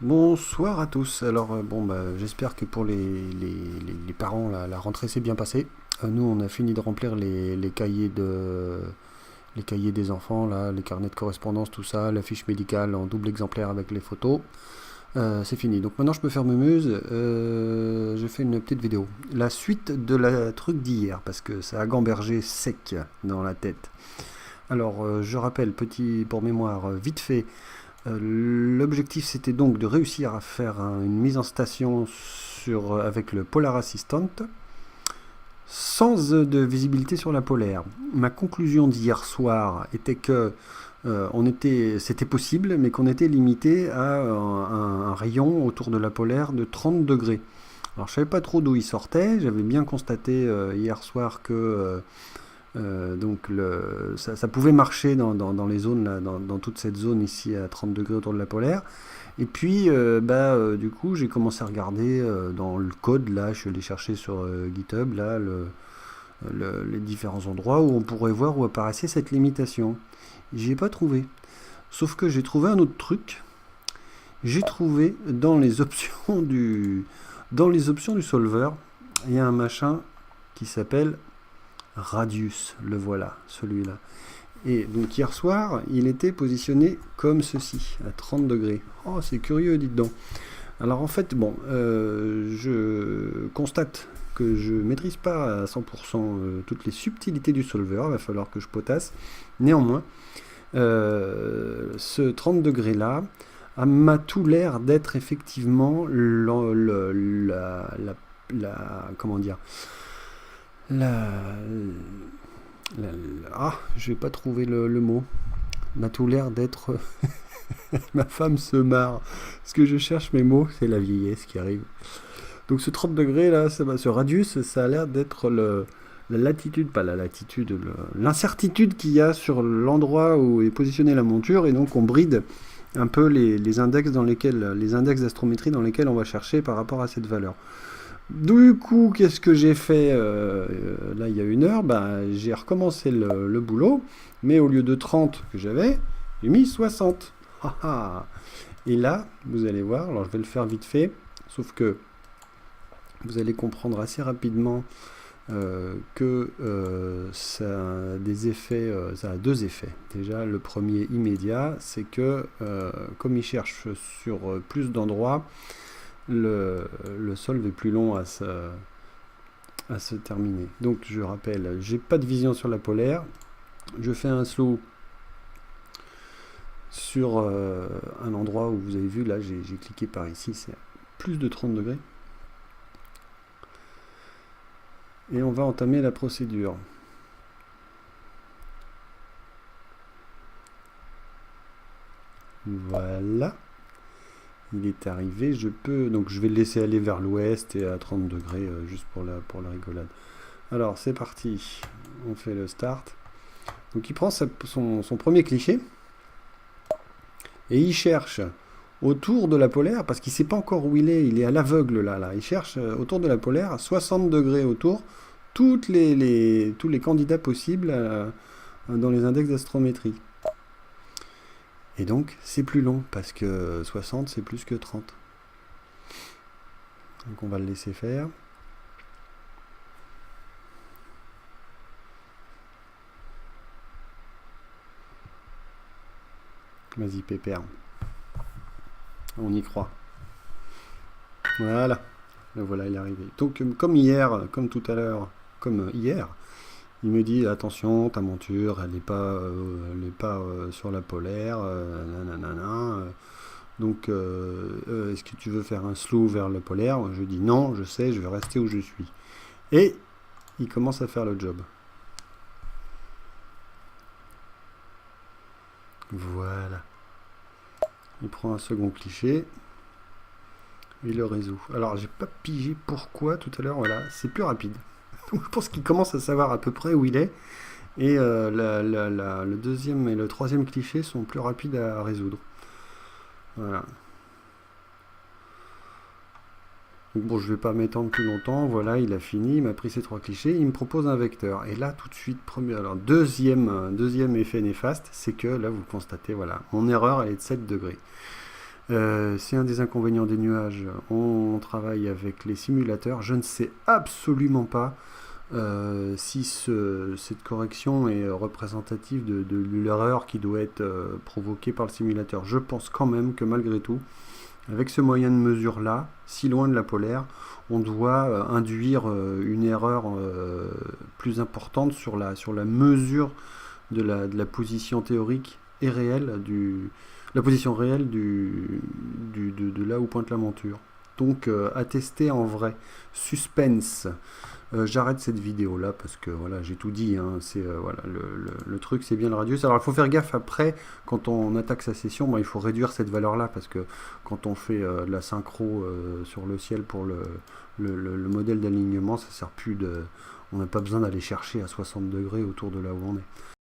Bonsoir à tous. Alors j'espère que pour les parents la rentrée s'est bien passée. Nous on a fini de remplir les cahiers des enfants là, les carnets de correspondance, tout ça, la fiche médicale en double exemplaire avec les photos. C'est fini. Donc maintenant je peux faire mes muses. Je fais une petite vidéo. La suite de la truc d'hier parce que ça a gambergé sec dans la tête. Alors je rappelle petit pour mémoire vite fait. L'objectif c'était donc de réussir à faire une mise en station avec le Polar Assistant sans de visibilité sur la polaire. Ma conclusion d'hier soir était que c'était possible, mais qu'on était limité à un rayon autour de la polaire de 30 degrés. Alors je savais pas trop d'où il sortait, j'avais bien constaté hier soir que ça pouvait marcher dans les zones, là, dans toute cette zone ici à 30 degrés autour de la polaire. Et puis, du coup, j'ai commencé à regarder dans le code, là, je suis allé chercher sur GitHub, là, les différents endroits où on pourrait voir où apparaissait cette limitation. J'y ai pas trouvé. Sauf que j'ai trouvé un autre truc. J'ai trouvé dans les options du solver, il y a un machin qui s'appelle Radius, le voilà, celui-là. Et donc hier soir, il était positionné comme ceci, à 30 degrés. Oh, c'est curieux, dites donc. Alors en fait, je constate que je ne maîtrise pas à 100% toutes les subtilités du solver, il va falloir que je potasse. Néanmoins, ce 30 degrés-là m'a tout l'air d'être effectivement comment dire, je vais pas trouver le mot. M'a tout l'air d'être. Ma femme se marre. Parce que je cherche mes mots, c'est la vieillesse qui arrive. Donc ce 30 degrés là, ce radius, ça a l'air d'être la latitude, pas la latitude, l'incertitude qu'il y a sur l'endroit où est positionnée la monture, et donc on bride un peu les index les index d'astrométrie dans lesquels on va chercher par rapport à cette valeur. Du coup, qu'est-ce que j'ai fait là il y a une heure? J'ai recommencé le boulot, mais au lieu de 30 que j'avais, j'ai mis 60. Et là, vous allez voir, alors je vais le faire vite fait, sauf que vous allez comprendre assez rapidement que ça a des effets, ça a deux effets. Déjà, le premier immédiat, c'est que comme il cherche sur plus d'endroits, le solve est plus long à se terminer. Donc je rappelle, j'ai pas de vision sur la polaire, je fais un slow sur un endroit où vous avez vu, là j'ai cliqué par ici, c'est plus de 30 degrés. Et on va entamer la procédure. Voilà. Il est arrivé, donc je vais le laisser aller vers l'ouest et à 30 degrés juste pour la rigolade. Alors c'est parti, on fait le start. Donc il prend son premier cliché et il cherche autour de la polaire, parce qu'il ne sait pas encore où il est à l'aveugle là. Il cherche autour de la polaire à 60 degrés autour tous les candidats possibles dans les index d'astrométrie. Et donc, c'est plus long, parce que 60, c'est plus que 30. Donc, on va le laisser faire. Vas-y, pépère. On y croit. Voilà. Le voilà, il est arrivé. Donc, comme hier, comme tout à l'heure, comme hier, il me dit attention, ta monture, elle n'est pas sur la polaire, donc est-ce que tu veux faire un slow vers la polaire? Je dis non, je sais, je vais rester où je suis. Et il commence à faire le job. Voilà. Il prend un second cliché. Il le résout. Alors j'ai pas pigé pourquoi tout à l'heure, voilà, c'est plus rapide. Donc je pense qu'il commence à savoir à peu près où il est. Et le deuxième et le troisième cliché sont plus rapides à résoudre. Voilà. Donc bon, je vais pas m'étendre plus longtemps. Voilà, il a fini, il m'a pris ses trois clichés, il me propose un vecteur. Et là, tout de suite, deuxième effet néfaste, c'est que là, vous constatez, voilà, mon erreur, elle est de 7 degrés. C'est un des inconvénients des nuages. On travaille avec les simulateurs. Je ne sais absolument pas si cette correction est représentative de l'erreur qui doit être provoquée par le simulateur. Je pense quand même que malgré tout, avec ce moyen de mesure là, si loin de la polaire, on doit induire une erreur plus importante sur la mesure de la position théorique et réelle la position réelle de là où pointe la monture. Donc à tester en vrai. Suspense. J'arrête cette vidéo là parce que voilà, j'ai tout dit, hein. C'est voilà, le truc, c'est bien le radius. Alors il faut faire gaffe après quand on attaque sa session. Bon, il faut réduire cette valeur là parce que quand on fait de la synchro sur le ciel pour le modèle d'alignement, ça sert plus de, on n'a pas besoin d'aller chercher à 60 degrés autour de là où on est.